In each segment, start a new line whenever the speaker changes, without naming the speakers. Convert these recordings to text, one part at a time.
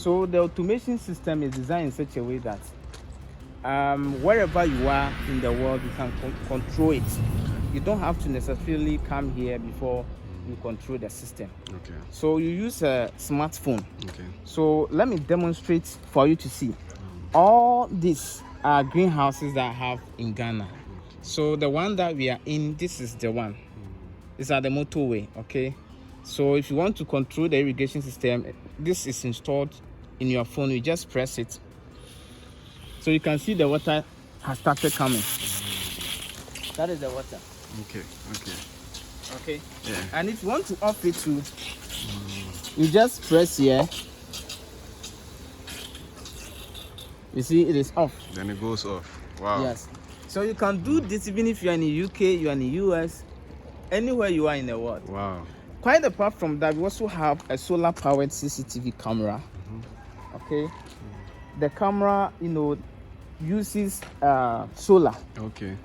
So the automation system is designed in such a way that wherever you are in the world, you can control it. You don't have to necessarily come here before you control the system.
Okay.
So you use a smartphone.
Okay.
So let me demonstrate for you to see. All these are greenhouses that I have in Ghana. Okay. So the one that we are in, this is the one. It's at the motorway, okay? So if you want to control the irrigation system, this is installed in your phone. You just press it. So you can see the water has started coming. That is the water.
Okay, okay.
Okay.
Yeah.
And if you want to off it too, you just press here. You see, it is off.
Then it goes off. Wow.
Yes. So you can do this even if you are in the UK, you are in the US, anywhere you are in the world.
Wow.
Quite apart from that, we also have a solar-powered CCTV camera. Okay. The camera, uses solar.
Okay.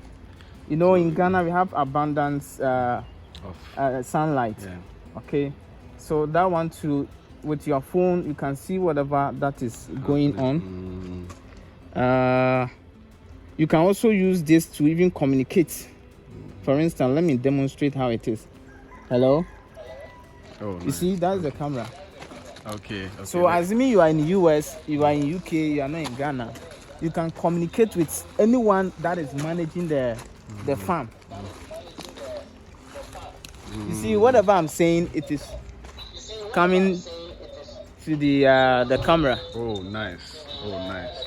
In Ghana we have abundance sunlight.
Yeah.
Okay. So that one too, with your phone, you can see whatever that is going on. You can also use this to even communicate. For instance, let me demonstrate how it is. Hello.
Oh, nice.
You see, that's the camera.
Okay.
So assuming you are in the US, you are in UK, you are not in Ghana, you can communicate with anyone that is managing the farm. You see, whatever I'm saying, it is coming to the camera.
Oh, nice. Oh, nice.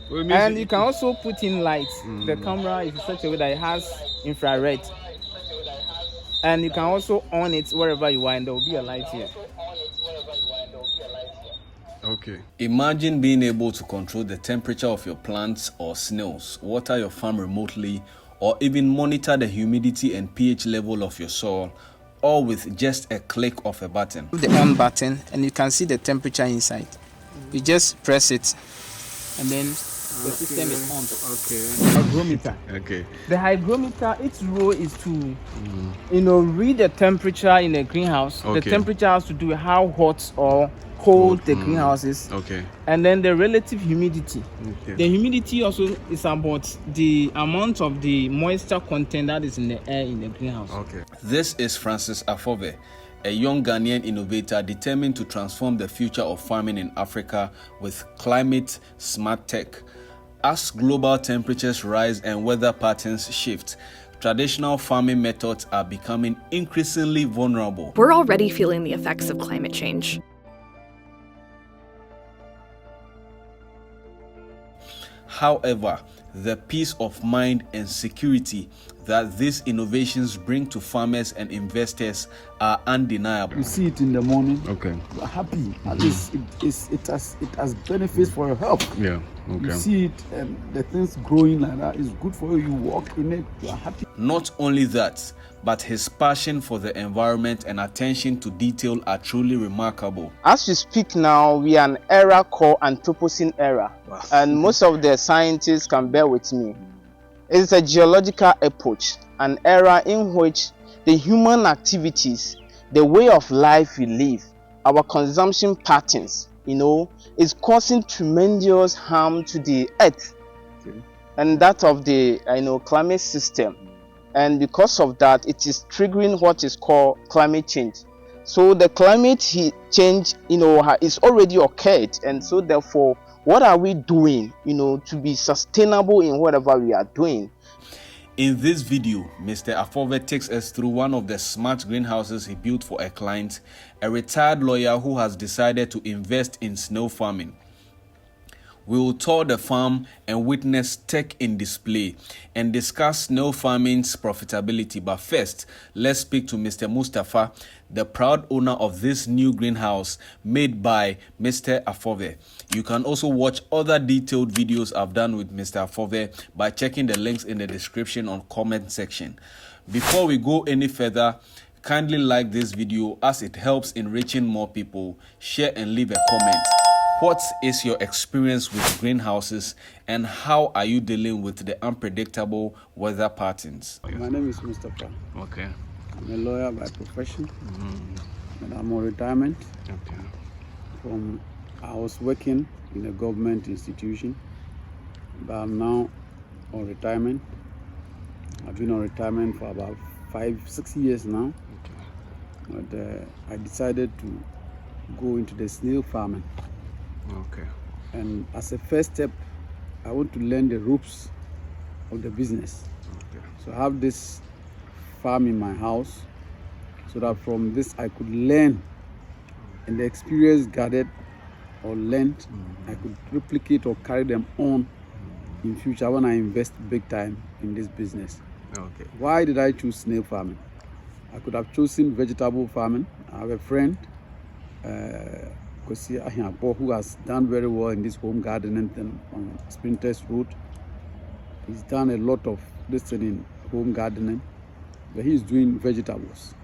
Well,
and you can also put in lights. The camera is in such a way that it has infrared. And you can also on it wherever you are, and there will be a light here.
Okay.
Imagine being able to control the temperature of your plants or snails, water your farm remotely, or even monitor the humidity and pH level of your soil, all with just a click of a button.
The on button, and you can see the temperature inside. You just press it, and then the system is on. Okay. Hygrometer.
Okay.
The hygrometer, its role is to, read the temperature in the greenhouse.
Okay.
The temperature has to do with how hot or cold the greenhouse is.
Okay.
And then the relative humidity.
Okay.
The humidity also is about the amount of the moisture content that is in the air in the greenhouse.
Okay. This is Francis Aforve, a young Ghanaian innovator determined to transform the future of farming in Africa with climate smart tech. As global temperatures rise and weather patterns shift, traditional farming methods are becoming increasingly vulnerable.
We're already feeling the effects of climate change.
However, the peace of mind and security that these innovations bring to farmers and investors are undeniable.
You see it in the morning.
Okay.
You are happy. At least it has benefits for your health.
Yeah. Okay.
You see it and the things growing like that is good for you. You walk in it, you are happy.
Not only that, but his passion for the environment and attention to detail are truly remarkable.
As we speak now, we are an era called Anthropocene era.
Wow.
And most of the scientists can bear with me. It's a geological epoch, an era in which the human activities, the way of life we live, our consumption patterns, is causing tremendous harm to the earth and that of the climate system. And because of that, it is triggering what is called climate change. So the climate change, is already occurred, and so therefore, what are we doing, to be sustainable in whatever we are doing?
In this video, Mr. Aforve takes us through one of the smart greenhouses he built for a client, a retired lawyer who has decided to invest in snail farming. We will tour the farm and witness tech in display and discuss snail farming's profitability. But first, let's speak to Mr. Mustafa, the proud owner of this new greenhouse made by Mr. Aforve. You can also watch other detailed videos I've done with Mr. Aforve by checking the links in the description or comment section. Before we go any further, kindly like this video as it helps in reaching more people. Share and leave a comment. What is your experience with greenhouses and how are you dealing with the unpredictable weather patterns?
My name is Mustafa.
Okay.
I'm a lawyer by profession, and I'm on retirement
Okay.
from I was working in a government institution, but I'm now on retirement. I've been on retirement for about 5-6 years now. But I decided to go into the snail farming.
Okay.
And as a first step, I want to learn the ropes of the business.
Okay.
So I have this farm in my house, so that from this I could learn, and the experience gathered or learned, I could replicate or carry them on in future when I invest big time in this business.
Okay.
Why did I choose snail farming? I could have chosen vegetable farming. I have a friend, Uk Borga, who has done very well in this home gardening thing on Sprinters Road. He's done a lot of this thing in home gardening, but he's doing vegetables.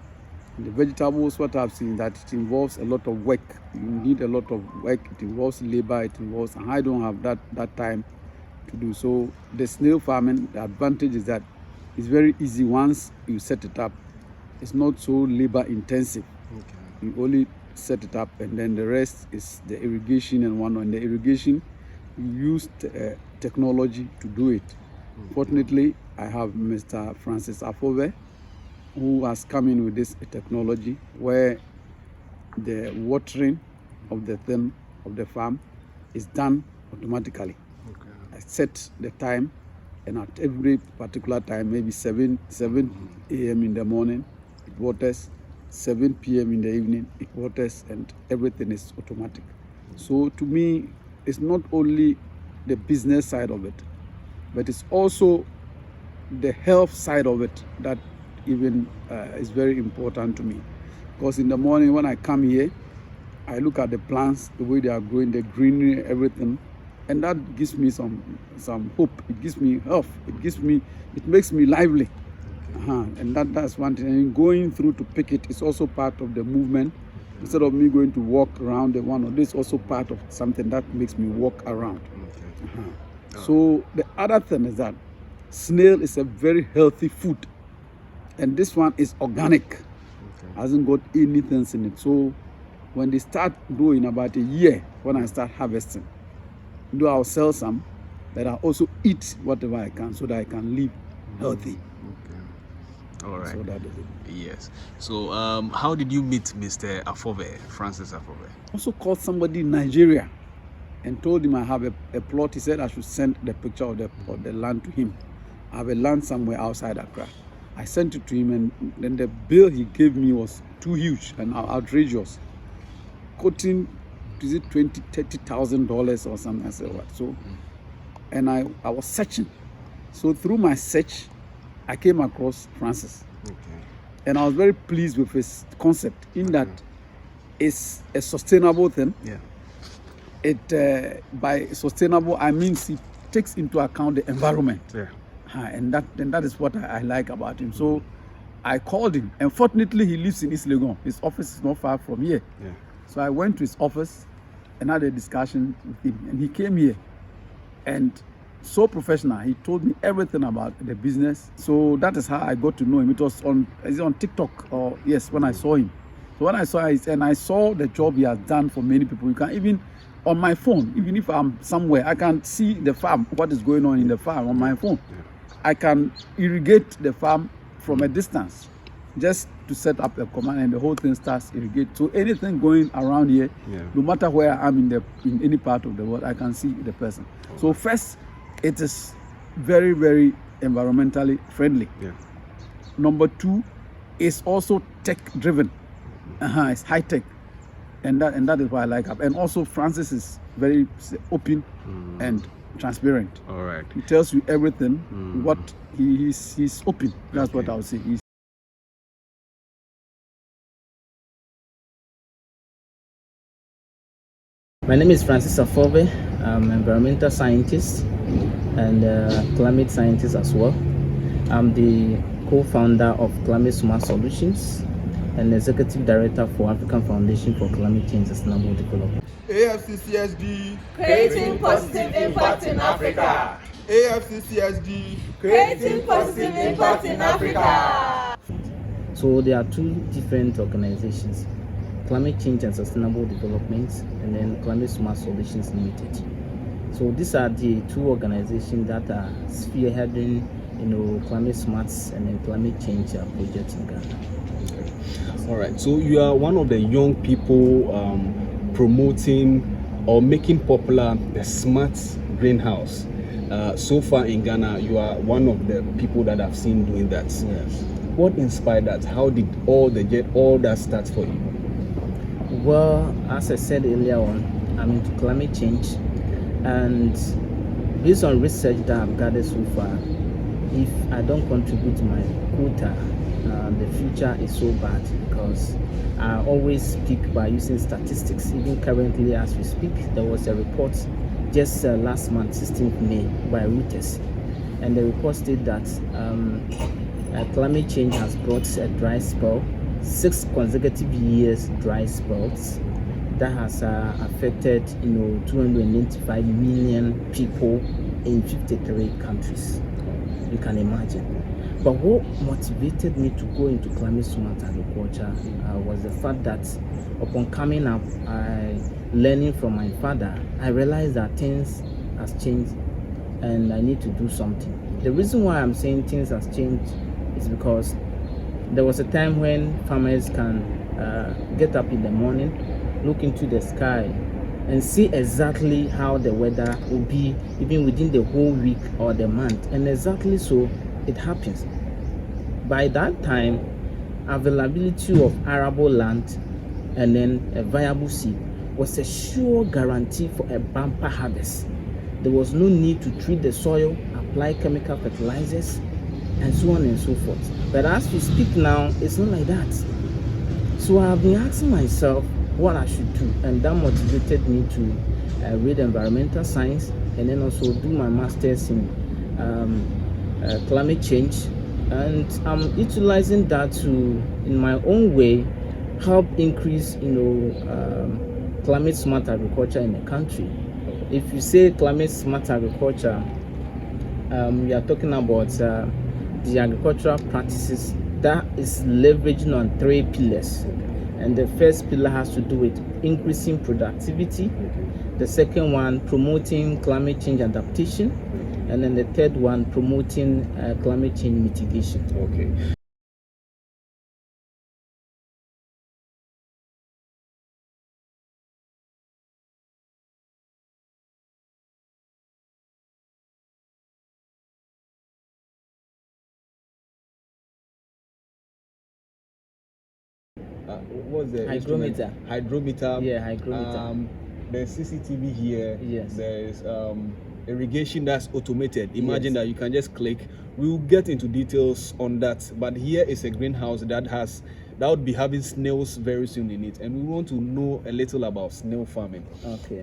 And the vegetables, what I've seen, that it involves a lot of work. You need a lot of work. It involves labor. It involves, and I don't have that time to do. So the snail farming, the advantage is that it's very easy once you set it up. It's not so labor intensive.
Okay.
You only set it up, and then the rest is the irrigation and one. On the irrigation, you use technology to do it. Fortunately, I have Mr. Francis Aforve, who has come in with this technology where the watering of the thing of the farm is done automatically.
Okay.
I set the time, and at every particular time, maybe 7 a.m. in the morning, it waters, 7 p.m. in the evening, it waters, and everything is automatic. So to me, it's not only the business side of it, but it's also the health side of it that even is very important to me. Because in the morning when I come here, I look at the plants, the way they are growing, the greenery, everything, and that gives me some hope. It gives me health. It makes me lively. And that's one thing. And going through to pick it is also part of the movement. Instead of me going to walk around the one, this is also part of something that makes me walk around. So the other thing is that snail is a very healthy food, and this one is organic. Hasn't got anything in it. So when they start growing, about a year, when I start harvesting, though I'll sell some, but I'll also eat whatever I can so that I can live healthy.
Okay. All right.
So that is it.
Yes. So how did you meet Mr. Aforve, Francis Aforve?
Also called somebody in Nigeria and told him I have a plot. He said I should send the picture of the land to him. I have a land somewhere outside Accra. I sent it to him, and then the bill he gave me was too huge and outrageous, quoting, is it $20,000-$30,000 or something? I said, what? So, and I was searching. So through my search, I came across Francis.
Okay.
And I was very pleased with his concept in that it's a sustainable thing.
Yeah.
It by sustainable, I mean it takes into account the environment.
Yeah.
And that is what I like about him. So I called him. Unfortunately, he lives in East Legon. His office is not far from here.
Yeah.
So I went to his office and had a discussion with him. And he came here, and so professional. He told me everything about the business. So that is how I got to know him. It was on TikTok, or yes, when I saw him. So when I saw it, and I saw the job he has done for many people. You can even on my phone, even if I'm somewhere, I can see the farm, what is going on in the farm on my phone.
Yeah.
I can irrigate the farm from a distance, just to set up a command, and the whole thing starts irrigate. So anything going around here, no matter where I am in any part of the world, I can see the person. So first, it is very, very environmentally friendly.
Yeah.
Number two, it's also tech driven. It's high tech, and that is why I like it. And also Francis is very open and transparent.
All right.
He tells you everything. What he's open. That's what I would say.
My name is Francis Aforve. I'm an environmental scientist and climate scientist as well. I'm the co-founder of Climate Smart Solutions and executive director for African Foundation for Climate Change and Sustainable Development.
AFCCSD,
creating positive impact in Africa.
AFCCSD,
creating positive impact in Africa.
So there are two different organizations. Climate Change and Sustainable Development, and then Climate Smart Solutions Limited. So these are the two organizations that are spearheading, climate smarts and then climate change projects in Ghana.
All right. So you are one of the young people promoting or making popular the smart greenhouse. So far in Ghana, you are one of the people that I've seen doing that.
Yes.
What inspired that? How did all that start for you?
Well, as I said earlier on, I'm into climate change, and based on research that I've gathered so far, if I don't contribute to my quota, the future is so bad, because I always speak by using statistics. Even currently as we speak, there was a report just last month, 16th May, by Reuters, and the report stated that climate change has brought a dry spell, 6 consecutive years dry spells that has affected 295 million people in 53 countries. You can imagine. But what motivated me to go into climate smart agriculture was the fact that upon coming up, learning from my father, I realized that things has changed and I need to do something. The reason why I'm saying things has changed is because there was a time when farmers can get up in the morning, look into the sky, and see exactly how the weather will be even within the whole week or the month. And exactly so it happens. By that time, availability of arable land and then a viable seed was a sure guarantee for a bumper harvest. There was no need to treat the soil, apply chemical fertilizers, and so on and so forth. But as we speak now, it's not like that. So I've been asking myself what I should do, and that motivated me to read environmental science and then also do my master's in climate change, and I'm utilizing that to, in my own way, help increase climate smart agriculture in the country. If you say climate smart agriculture, we are talking about the agricultural practices that is leveraging on 3 pillars. And the first pillar has to do with increasing productivity. The second one, promoting climate change adaptation. And then the third one, promoting climate change mitigation.
Okay. What's the
Hydrometer.
Hydrometer.
Yeah, hydrometer.
There's CCTV here.
Yes.
There's irrigation that's automated. Imagine
Yes.
that you can just click. We'll get into details on that. But here is a greenhouse that would be having snails very soon in it, and we want to know a little about snail farming.
Okay.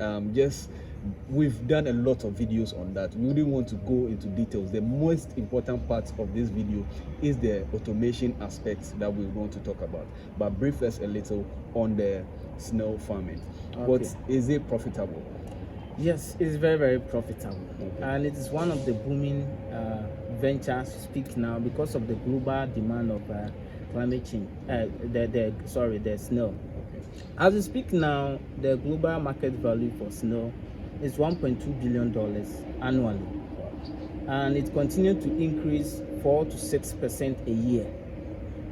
We've done a lot of videos on that. We wouldn't want to go into details. The most important part of this video is the automation aspects that we want to talk about. But brief us a little on the snail farming.
Okay.
But is it profitable?
Yes, it's very, very profitable.
Okay.
And it is one of the booming ventures to speak now because of the global demand of climate change. The snail.
Okay.
As we speak now, the global market value for snail is $1.2 billion annually. And it continued to increase 4 to 6% a year.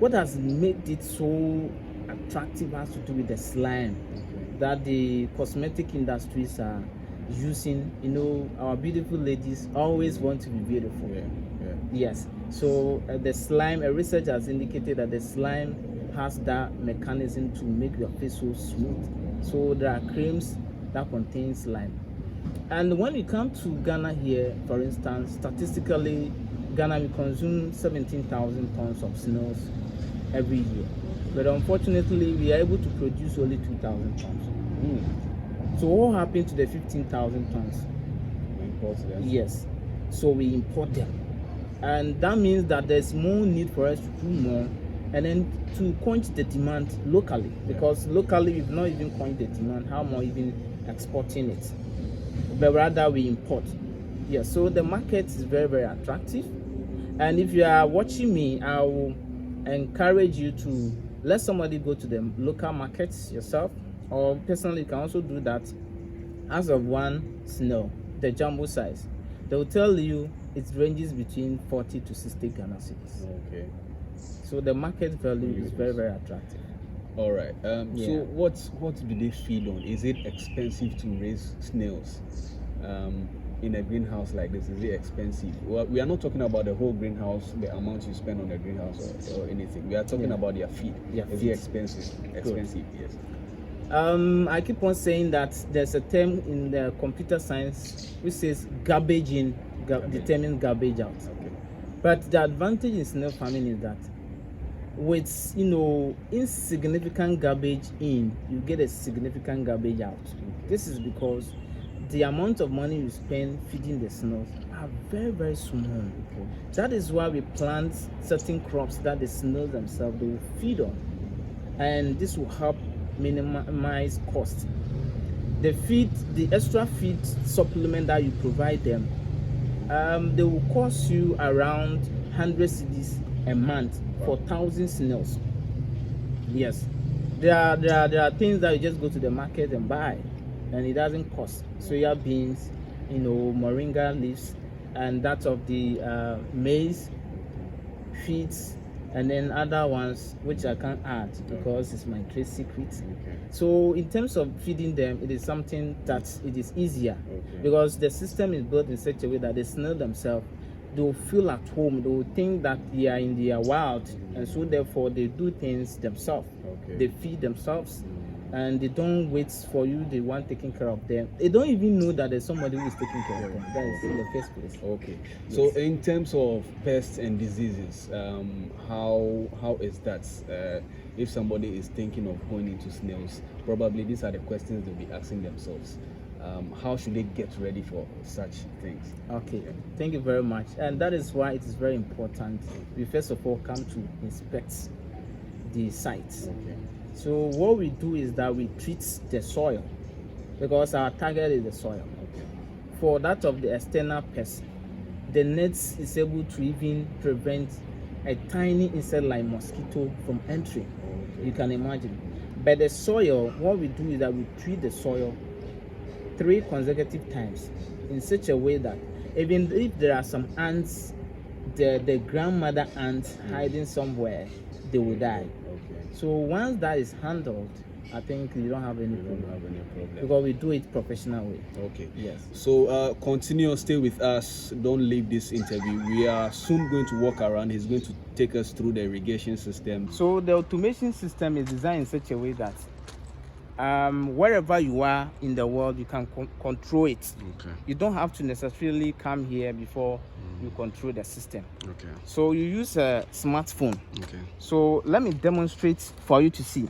What has made it so attractive has to do with the slime that the cosmetic industries are using. Our beautiful ladies always want to be beautiful.
Yeah.
Yes. So the slime, a research has indicated that the slime has that mechanism to make your face so smooth. So there are creams that contain slime. And when you come to Ghana here, for instance, statistically, Ghana will consume 17,000 tons of snails every year. But unfortunately, we are able to produce only 2,000 tons. So what happened to the 15,000 tons?
We import them.
Yes. So we import them. And that means that there's more need for us to do more and then to quench the demand locally. Because locally, we've not even quenched the demand, how more even exporting it. But rather we import. Yeah, so the market is very, very attractive. And if you are watching me, I will encourage you to let somebody go to the local markets yourself, or personally you can also do that. As of one snail, the jumbo size, they will tell you it ranges between 40 to 60 Ghana cedis.
Okay.
So the market value is very, very attractive.
All right.
Yeah.
So what do they feed on? Is it expensive to raise snails in a greenhouse like this? Is it expensive? Well, we are not talking about the whole greenhouse, the amount you spend on the greenhouse or anything. We are talking about their feed. Is it expensive? Expensive, yes.
I keep on saying that there's a term in the computer science which says garbage in determines garbage out.
Okay.
But the advantage in snail farming is that with insignificant garbage in, you get a significant garbage out. Okay. This is because the amount of money you spend feeding the snails are very, very small. Okay. That is why we plant certain crops that the snails themselves they will feed on, and this will help minimize cost. The extra feed supplement that you provide them, they will cost you around 100 cedis a month for 1,000 snails. Yes, there are things that you just go to the market and buy, and it doesn't cost. Soya beans, moringa leaves, and that of the maize feeds, and then other ones which I can't add because it's my trade secret. Okay. So in terms of feeding them, it is something that it is easier because the system is built in such a way that the snail themselves, they will feel at home. They will think that they are in their wild, and so therefore they do things themselves. They feed themselves, and they don't wait for you, the one taking care of them. They don't even know that there's somebody who is taking care of them. That is in the first place.
Okay. Yes. So in terms of pests and diseases, how is that? If somebody is thinking of going into snails, probably these are the questions they'll be asking themselves. How should they get ready for such things? Okay,
thank you very much. And that is why it is very important we first of all come to inspect the site. Okay. So what we do is that we treat the soil because our target is the soil. Okay. For that of the external pest, the net is able to even prevent a tiny insect like mosquito from entering. Okay. You can imagine. But the soil, what we do is that we treat the soil 3 consecutive times in such a way that even if there are some ants, the grandmother ants hiding somewhere, they will die. Okay. So once that is handled, I think you don't have any problem because we do it professional way.
Okay.
Yes.
So continue, stay with us. Don't leave this interview. We are soon going to walk around. He's going to take us through the irrigation system.
So the automation system is designed in such a way that wherever you are in the world, you can control it. Okay. You don't have to necessarily come here before you control the system. Okay. So you use a smartphone. Okay. So let me demonstrate for you to see.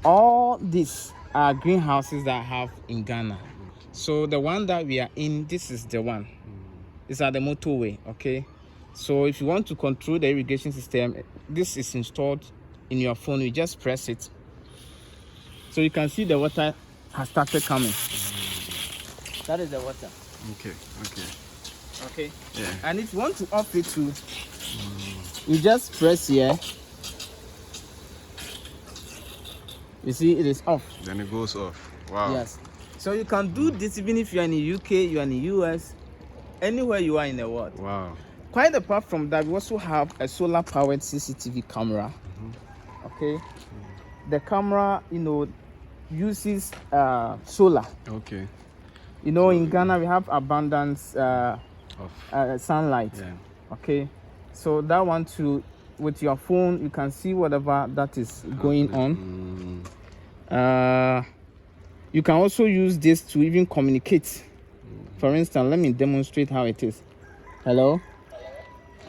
All these are greenhouses that I have in Ghana. Okay. So the one that we are in, this is the one. It's at the motorway. Okay. So if you want to control the irrigation system, this is installed in your phone. You just press it. So you can see the water has started coming. That is the water.
Okay, okay.
Okay.
Yeah.
And if you want to off it too, you just press here. You see, it is off.
Then it goes off. Wow.
Yes. So you can do this even if you are in the UK, you are in the US, anywhere you are in the world. Wow. Quite apart from that, we also have a solar-powered CCTV camera. Okay. The camera, uses solar. Okay. In Ghana we have abundance of sunlight. Yeah. Okay. So that one too, with your phone you can see whatever that is going on. You can also use this to even communicate. For instance, let me demonstrate how it is. Hello.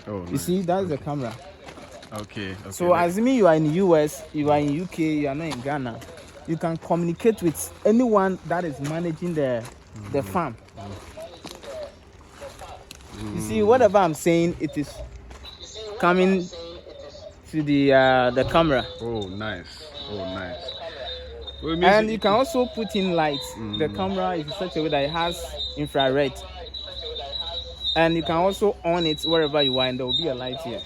Oh, nice. You see, that's the camera. Okay. So assuming you are in the US, you are in UK, you are not in Ghana, you can communicate with anyone that is managing the farm. You see, whatever I'm saying, it is coming to the camera.
Oh, nice. Oh, nice.
And you can also put in lights. The camera is in such a way that it has infrared. And you can also on it wherever you are, and there will be a light here.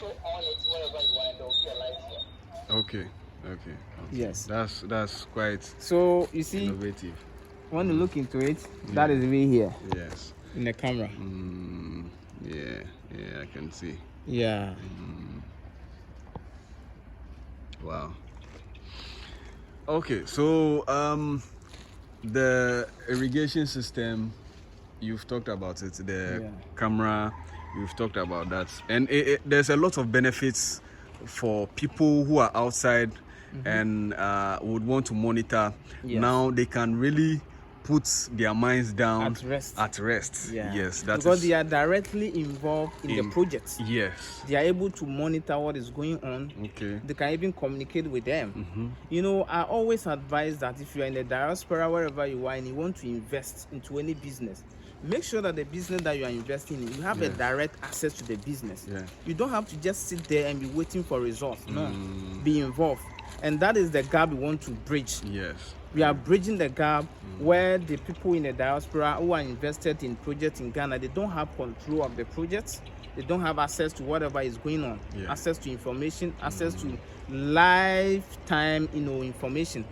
Okay.
Okay.
Yes.
That's quite
So you see,
innovative.
when you look into it, that is way here
Yes.
in the camera.
Yeah, I can see.
Yeah.
Wow. Okay, so the irrigation system, you've talked about it. The camera, you've talked about that, and there's a lot of benefits for people who are outside and would want to monitor.
Yes.
Now they can really put their minds down
At rest.
Yeah. Yes,
because they are directly involved in the project.
Yes.
They are able to monitor what is going on.
Okay.
They can even communicate with them. You know, I always advise that if you are in the diaspora, wherever you are, and you want to invest into any business, make sure that the business that you are investing in, you have a direct access to the business. You don't have to just sit there and be waiting for results. No, be involved. And that is the gap we want to bridge.
Yes.
We are bridging the gap where the people in the diaspora who are invested in projects in Ghana, they don't have control of the projects. They don't have access to whatever is going on, access to information, access to lifetime, information.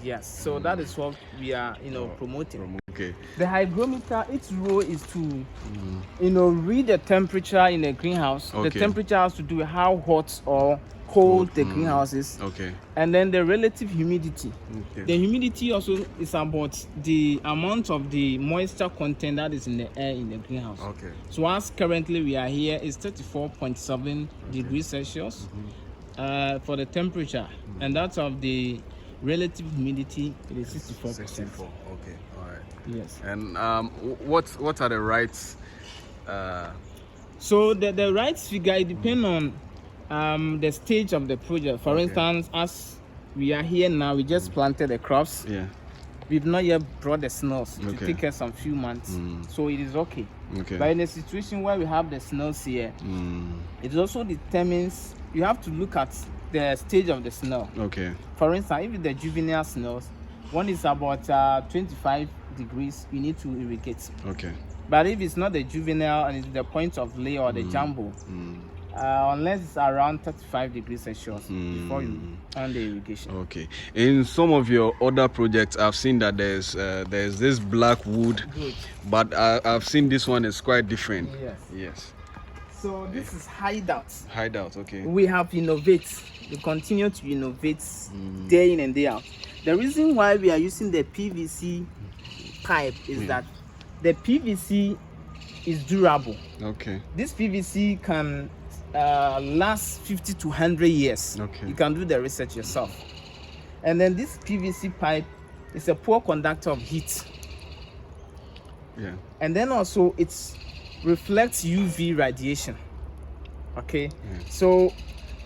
Yes. So that is what we are, promoting.
Okay.
The hygrometer, its role is to, read the temperature in the greenhouse.
Okay.
The temperature has to do with how hot or cold the greenhouse is.
Okay.
And then the relative humidity.
Okay.
The humidity also is about the amount of the moisture content that is in the air in the greenhouse.
Okay.
So as currently we are here is 34.7 degrees Celsius for the temperature, and that's of the relative humidity, it is 64%.
64. Okay. All right.
Yes.
And what are the rights?
So the rights figure, it depends on the stage of the project. For instance, as we are here now, we just planted the crops.
Yeah.
We've not yet brought the snails. It will take us some few months, so it is okay. But in a situation where we have the snails here, it also determines, you have to look at the stage of the snail.
Okay.
For instance, if it's the juvenile snails, one is about 25 degrees, you need to irrigate.
Okay.
But if it's not the juvenile and it's the point of lay or the jumbo, unless it's around 35 degrees Celsius before you on the irrigation.
Okay. In some of your other projects, I've seen that there's this black wood, but I've seen this one is quite different. Yes.
So this is hideout.
Hideout. Okay.
We have innovate. We continue to innovate day in and day out. The reason why we are using the PVC pipe is that the PVC is durable.
Okay.
This PVC can last 50 to 100 years.
Okay.
You can do the research yourself. And then this PVC pipe is a poor conductor of heat.
Yeah.
And then also it reflects UV radiation. Okay. So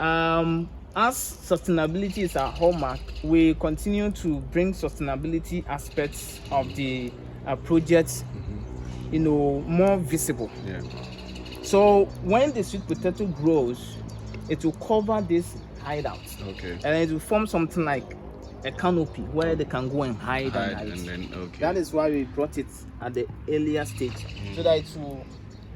as sustainability is our hallmark, we continue to bring sustainability aspects of the project, more visible.
Yeah.
So when the sweet potato grows, it will cover this hideout.
Okay.
And it will form something like a canopy where they can go and hide
and then, okay.
That is why we brought it at the earlier stage, so that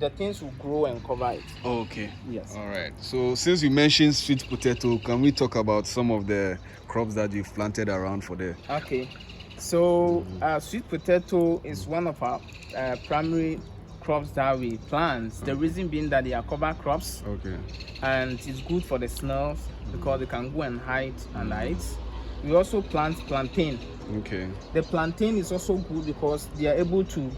the things will grow and cover it.
Okay.
Yes.
All right. So since you mentioned sweet potato, can we talk about some of the crops that you've planted around for there?
Okay. So sweet potato is one of our primary crops that we plant. The reason being that they are cover crops.
Okay.
And it's good for the snails because they can go and hide under it. We also plant plantain.
Okay.
The plantain is also good because they are able to,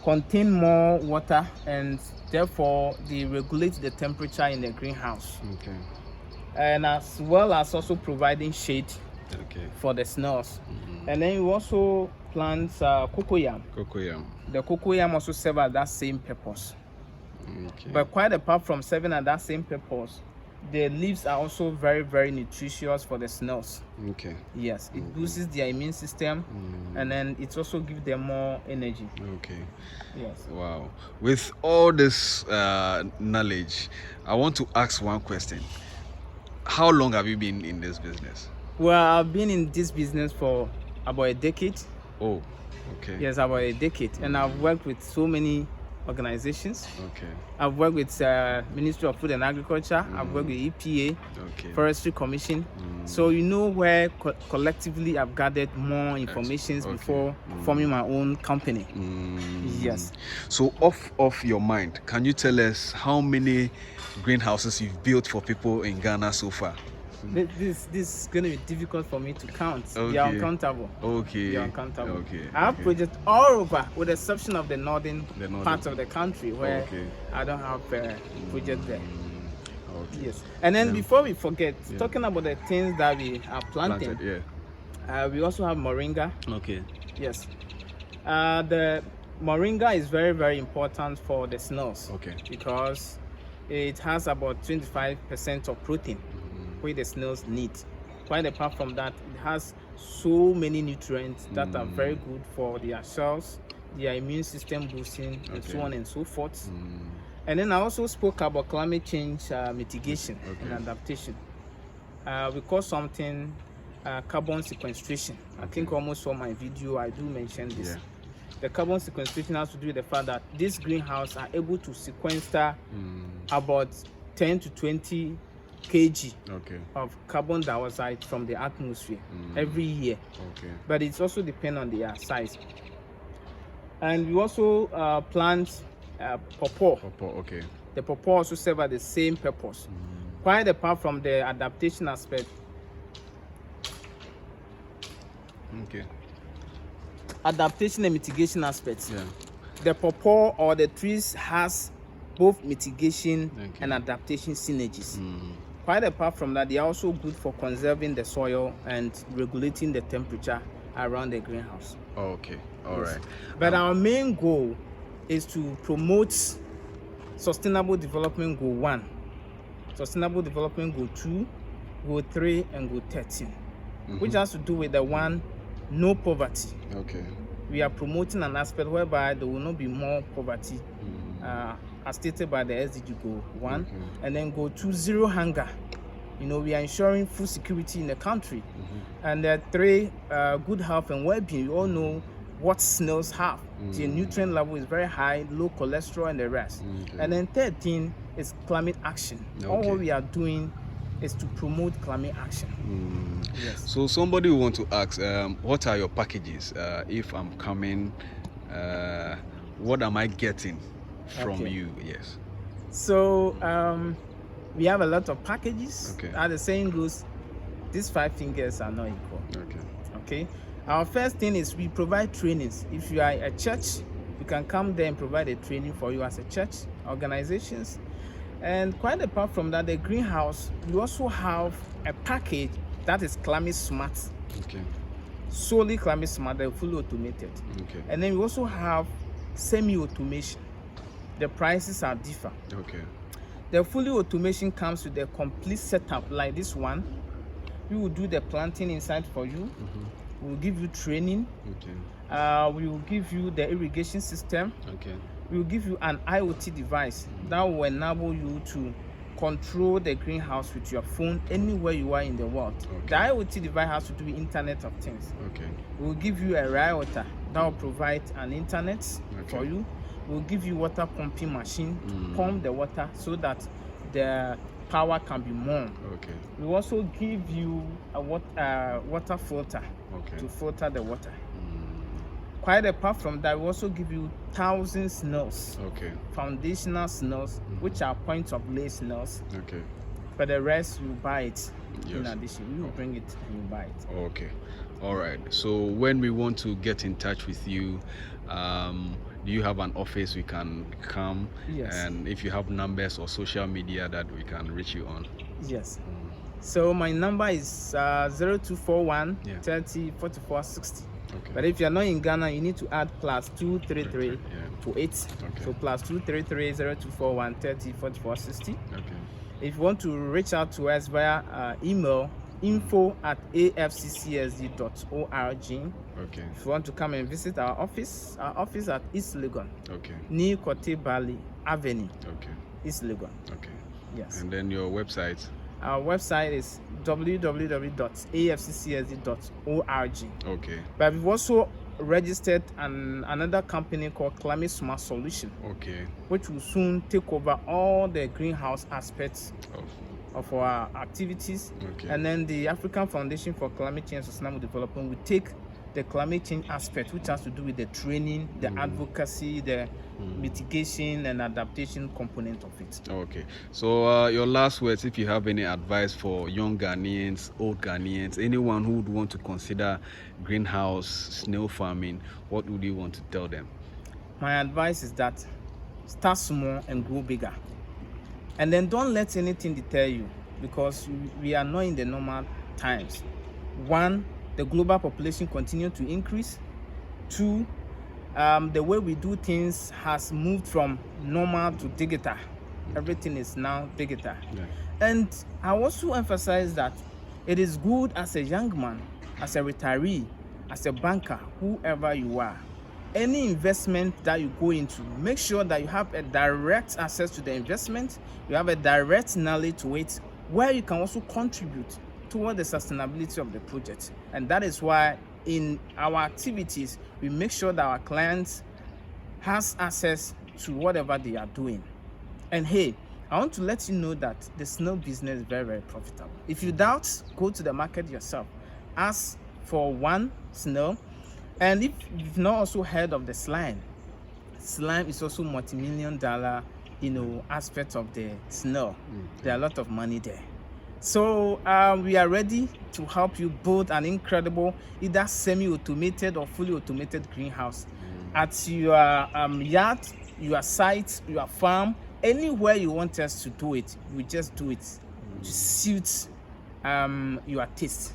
contain more water, and therefore they regulate the temperature in the greenhouse.
Okay.
And as well as also providing shade for the snails. And then we also plant cocoyam.
Cocoyam.
The cocoyam also serves at that same purpose.
Okay.
But quite apart from serving at that same purpose, the leaves are also very, very nutritious for the snails.
Okay.
Yes, it boosts their immune system, and then it also gives them more energy.
Okay.
Yes.
Wow. With all this knowledge, I want to ask one question. How long have you been in this business?
Well, I've been in this business for about a decade.
Oh, okay.
Yes, about a decade. And I've worked with so many organizations.
Okay.
I've worked with Ministry of Food and Agriculture. I've worked with EPA, Forestry Commission. So you know where collectively I've gathered more information before forming my own company. Yes.
So off your mind, can you tell us how many greenhouses you've built for people in Ghana so far?
This is going to be difficult for me to count. They are uncountable.
Okay.
They are uncountable.
Okay.
I have projects all over, with the exception of the northern part of the country where I don't have a project there.
Okay.
Yes. And then before we forget, talking about the things that we are planting, we also have moringa.
Okay.
Yes. The moringa is very, very important for the snails.
Okay.
Because it has about 25% of protein which the snails need. Quite apart from that, it has so many nutrients that are very good for their shells, their immune system boosting, and so on and so forth. And then I also spoke about climate change mitigation and adaptation. We call something carbon sequestration. I think almost for my video I do mention this. The carbon sequestration has to do with the fact that these greenhouses are able to sequester about 10 to 20 kg of carbon dioxide from the atmosphere every year. But it's also depend on their size. And we also plant pawpaw. The pawpaw also serve the same purpose. Quite apart from the adaptation aspect. Adaptation and mitigation aspects. The pawpaw or the trees has both mitigation and adaptation synergies. Quite apart from that, they are also good for conserving the soil and regulating the temperature around the greenhouse.
Okay, all right.
But our main goal is to promote Sustainable Development Goal 1, Sustainable Development Goal 2, Goal 3, and Goal 13, which has to do with the one, no poverty. We are promoting an aspect whereby there will not be more poverty, as stated by the SDG Goal 1, and then Goal 2, zero hunger. You know, we are ensuring food security in the country. And 3, good health and well-being. You all know what snails have. The nutrient level is very high, low cholesterol, and the rest. And then 13 is climate action. All what we are doing is to promote climate action. Yes.
So somebody will want to ask, what are your packages? If I'm coming, what am I getting from you? Yes.
So we have a lot of packages. As the saying goes, these 5 fingers are not equal. Okay. Our first thing is we provide trainings. If you are a church, you can come there and provide a training for you as a church, organizations. And quite apart from that, the greenhouse, we also have a package that is climate smart. Solely climate smart, they're fully automated. And then we also have semi-automation. The prices are different. The fully automation comes with a complete setup like this one. We will do the planting inside for you. We will give you training. We will give you the irrigation system. We will give you an IoT device that will enable you to control the greenhouse with your phone anywhere you are in the world. The IoT device has to do with Internet of Things. We will give you a router that will provide an internet for you. We will give you water pumping machine, pump the water so that the power can be more. We will also give you a water filter to filter the water. Quite apart from that, we also give you 1,000 snails, foundational snails, which are point of lay snails. But the rest, you buy it in addition. You bring it and you buy it.
All right. So when we want to get in touch with you, do you have an office we can come? And if you have numbers or social media that we can reach you on?
Yes. So my number is 0241 30 44 60. But if you're not in Ghana, you need to add +233 to 8. So +233 0241 30 44 60. If you want to reach out to us via email, info@afccsd.org. If you want to come and visit our office at East Legon, near Kote Bali Avenue, East Legon. Yes.
And then your website?
Our website is www.afccsd.org.
Okay.
But we've also registered another company called Climate Smart Solution,
Okay.
which will soon take over all the greenhouse aspects of our activities.
Okay.
And then the African Foundation for Climate Change and Sustainable Development will take the climate change aspect, which has to do with the training, the advocacy, the mitigation and adaptation component of it.
Okay. So your last words, if you have any advice for young Ghanaians, old Ghanaians, anyone who would want to consider greenhouse snail farming, what would you want to tell them?
My advice is that start small and grow bigger. And then don't let anything deter you, because we are not in the normal times. One, the global population continues to increase. Two, the way we do things has moved from normal to digital. Everything is now digital. Yeah. And I also emphasize that it is good as a young man, as a retiree, as a banker, whoever you are, any investment that you go into, make sure that you have a direct access to the investment, you have a direct knowledge to it, where you can also contribute toward the sustainability of the project. And that is why in our activities, we make sure that our clients has access to whatever they are doing. And hey, I want to let you know that the snail business is very, very profitable. If you doubt, go to the market yourself. Ask for one snail. And if you've not also heard of the slime is also multi-million-dollar, aspect of the snail. There are a lot of money there. So we are ready to help you build an incredible, either semi-automated or fully automated greenhouse at your yard, your site, your farm, anywhere you want us to do it. We just do it to suit your taste.